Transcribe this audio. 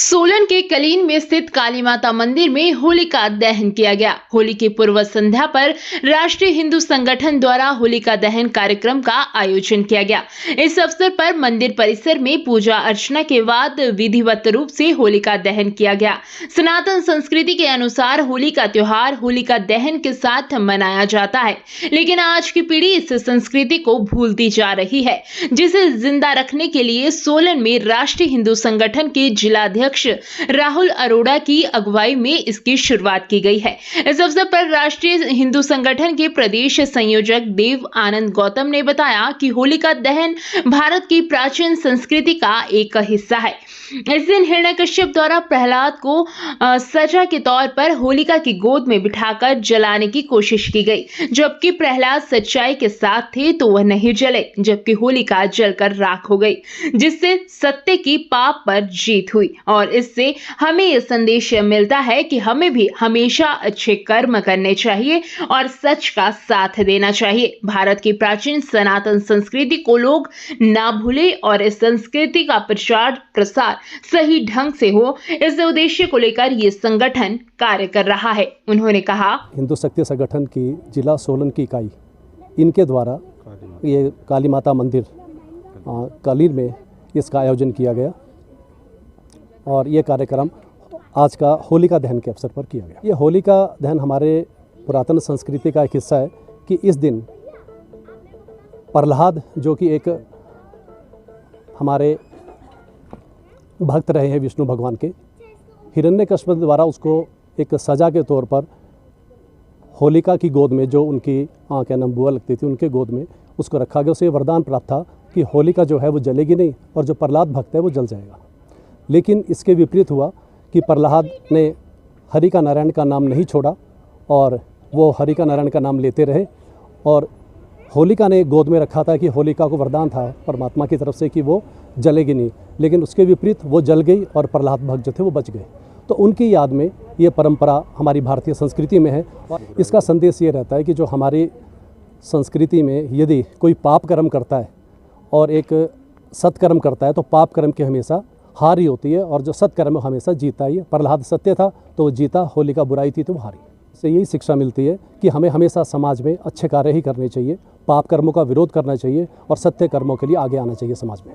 सोलन के कलीन में स्थित काली माता मंदिर में होलिका दहन किया गया। होली की पूर्व संध्या पर राष्ट्रीय हिंदू संगठन द्वारा होलिका दहन कार्यक्रम का आयोजन किया गया। इस अवसर पर मंदिर परिसर में पूजा अर्चना के बाद विधिवत रूप से होलिका दहन किया गया। सनातन संस्कृति के अनुसार होली का त्योहार होलिका दहन के साथ मनाया जाता है, लेकिन आज की पीढ़ी इस संस्कृति को भूलती जा रही है, जिसे जिंदा रखने के लिए सोलन में राष्ट्रीय हिंदू संगठन के जिलाध्यक्ष राहुल अरोड़ा की अगुवाई में इसकी शुरुआत की गई है। इस अवसर पर राष्ट्रीय हिंदू संगठन के प्रदेश संयोजक देव आनंद गौतम ने बताया कि होलिका दहन भारत की प्राचीन संस्कृति का एक हिस्सा है। इस दिन हिरण्यकश्यप द्वारा प्रहलाद को सजा के तौर पर होलिका की गोद में बिठाकर जलाने की कोशिश की गई, जबकि प्रहलाद सच्चाई के साथ थे तो वह नहीं जले, जबकि होलिका जलकर राख हो गई, जिससे सत्य की पाप पर जीत हुई। और इससे हमें यह संदेश मिलता है कि हमें भी हमेशा अच्छे कर्म करने चाहिए और सच का साथ देना चाहिए। भारत की प्राचीन सनातन संस्कृति को लोग ना भूले और इस संस्कृति का प्रचार प्रसार सही ढंग से हो, इस उद्देश्य को लेकर ये संगठन कार्य कर रहा है। उन्होंने कहा, हिंदू शक्ति संगठन की जिला सोलन की इकाई इनके द्वारा ये काली माता मंदिर कलीन में इसका आयोजन किया गया और ये कार्यक्रम आज का होलिका दहन के अवसर पर किया गया। ये होलिका दहन हमारे पुरातन संस्कृति का एक हिस्सा है कि इस दिन प्रहलाद, जो कि एक हमारे भक्त रहे हैं विष्णु भगवान के, हिरण्यकश्यप द्वारा उसको एक सजा के तौर पर होलिका की गोद में, जो उनकी क्या नाम बुआ लगती थी, उनके गोद में उसको रखा गया। उसे वरदान प्राप्त था कि होलिका जो है वो जलेगी नहीं और जो प्रहलाद भक्त है वो जल जाएगा। लेकिन इसके विपरीत हुआ कि प्रहलाद ने हरि का नारायण का नाम नहीं छोड़ा और वो हरि का नारायण का नाम लेते रहे, और होलिका ने गोद में रखा था कि होलिका को वरदान था परमात्मा की तरफ से कि वो जलेगी नहीं, लेकिन उसके विपरीत वो जल गई और प्रहलाद भक्त जो थे वो बच गए। तो उनकी याद में ये परंपरा हमारी भारतीय संस्कृति में है। और इसका संदेश ये रहता है कि जो हमारी संस्कृति में यदि कोई पाप कर्म करता है और एक सत्कर्म करता है तो पाप कर्म की हमेशा हार ही होती है और जो सत्कर्म हमेशा जीता ही है। प्रहलाद सत्य था तो वो जीता, होलिका बुराई थी तो वो हारी। इससे यही शिक्षा मिलती है कि हमें हमेशा समाज में अच्छे कार्य ही करने चाहिए, पाप कर्मों का विरोध करना चाहिए और सत्य कर्मों के लिए आगे आना चाहिए समाज में।